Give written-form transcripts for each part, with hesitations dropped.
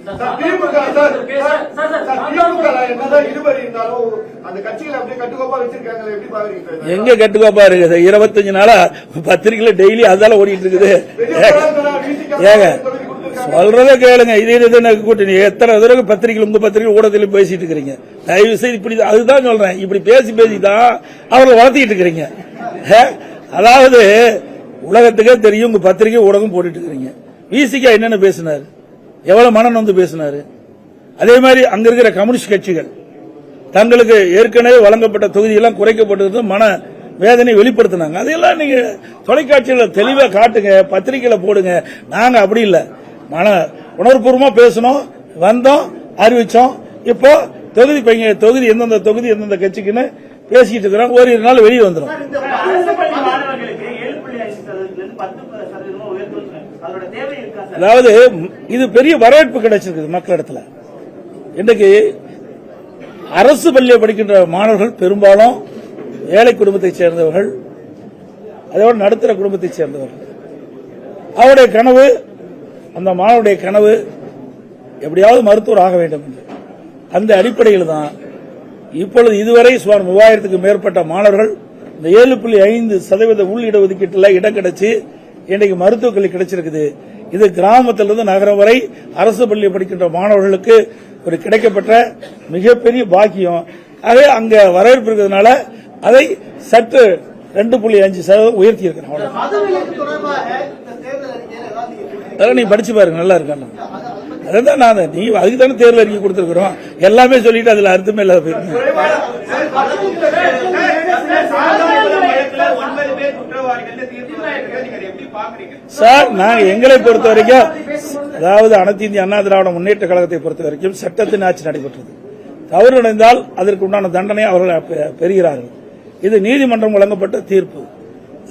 எங்க கட்டுக்கோப்பா இருக்குது? 25 நாளா பத்திரிகையில டெய்லி அதால ஓடிட்டு இருக்குது. ஏங்க சொல்றத கேளுங்க. இது கூட்டணி எத்தனை தடவை பத்திரிகை உங்க பத்திரிகை ஊடகத்தில் பேசிட்டு இருக்கிறீங்க. தயவு செய்து இப்படி அதுதான் சொல்றேன். இப்படி பேசி தான் அவரை வளர்த்திட்டு இருக்கிறீங்க. அதாவது உலகத்துக்கே தெரியும் உங்க பத்திரிகை ஊடகம் போட்டுட்டு இருக்கிறீங்க. விசிகா என்னென்ன பேசினாரு, எவ்வளவு மனம் வந்து பேசினாரு. அதே மாதிரி அங்க இருக்கிற கம்யூனிஸ்ட் கட்சிகள் தங்களுக்கு ஏற்கனவே வழங்கப்பட்ட தொகுதியெல்லாம் குறைக்கப்பட்டது மன வேதனை வெளிப்படுத்தினாங்க. அதையெல்லாம் நீங்க தொலைக்காட்சியில தெளிவா காட்டுங்க, பத்திரிகையில போடுங்க. நாங்க அப்படி இல்ல, மன உணர்வுபூர்வமா பேசணும், வந்தோம், அறிவிச்சோம். இப்போ தொகுதி எந்தெந்த தொகுதி எந்தெந்த கட்சிக்குன்னு பேசிட்டு இருக்கிறோம். ஒரு நாள் வெளியே வந்துடும். அதாவது இது பெரிய வரவேற்பு கிடைச்சிருக்கு மக்களிடத்துல. இன்றைக்கு அரசு பள்ளியில் படிக்கின்ற மாணவர்கள் பெரும்பாலும் ஏழை குடும்பத்தைச் சேர்ந்தவர்கள், அதோட நடுத்தர குடும்பத்தைச் சேர்ந்தவர்கள். அவருடைய கனவு, அந்த மாணவருடைய கனவு எப்படியாவது மருத்துவர் ஆக வேண்டும் என்று. அந்த அடிப்படையில் தான் இப்பொழுது இதுவரை சுமார் 3000க்கும் மேற்பட்ட மாணவர்கள் இந்த 7.5% உள் இடஒதுக்கீட்டில் இடம் கிடைச்சி இன்றைக்கு மருத்துவக் கல்வி கிடைச்சிருக்குது. இது கிராமத்திலிருந்து நகரம் வரை அரசு பள்ளி படிக்கின்ற மாணவர்களுக்கு ஒரு கிடைக்கப்பட்ட மிகப்பெரிய பாக்கியம். ஆக அங்க வரவேற்பு இருக்கிறதுனால அதை சற்று 2.5% உயர்த்தி இருக்கிறோம். அதெல்லாம் நீ படிச்சு பாருங்க, நல்லா இருக்கா? அதான் நான் நீ அதுக்கு தானே தேர்தல் அறிக்கை கொடுத்திருக்கிறோம். எல்லாமே சொல்லிட்டு அதுல அர்த்தமே இல்லாத போயிருங்க. சார், நாங்க எங்களை பொறுத்த வரைக்கும், அதாவது அனைத்து இந்திய அண்ணா திராவிட முன்னேற்ற கழகத்தை பொறுத்த வரைக்கும் சட்டத்தின் ஆட்சி நடைபெற்றது. தவறு நடந்தால் அதற்கு உண்டான தண்டனை அவர்கள் பெறுகிறார்கள். இது நீதிமன்றம் வழங்கப்பட்ட தீர்ப்பு.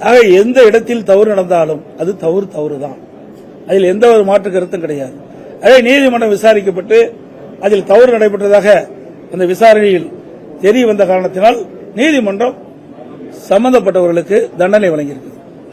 ஆக எந்த இடத்தில் தவறு நடந்தாலும் அது தவறுதான். அதில் எந்த ஒரு மாற்று கருத்தும் கிடையாது. அதே நீதிமன்றம் விசாரிக்கப்பட்டு அதில் தவறு நடைபெற்றதாக அந்த விசாரணையில் தெரிய வந்த காரணத்தினால் நீதிமன்றம் சம்பந்தப்பட்டவர்களுக்கு தண்டனை வழங்கியிருக்கு.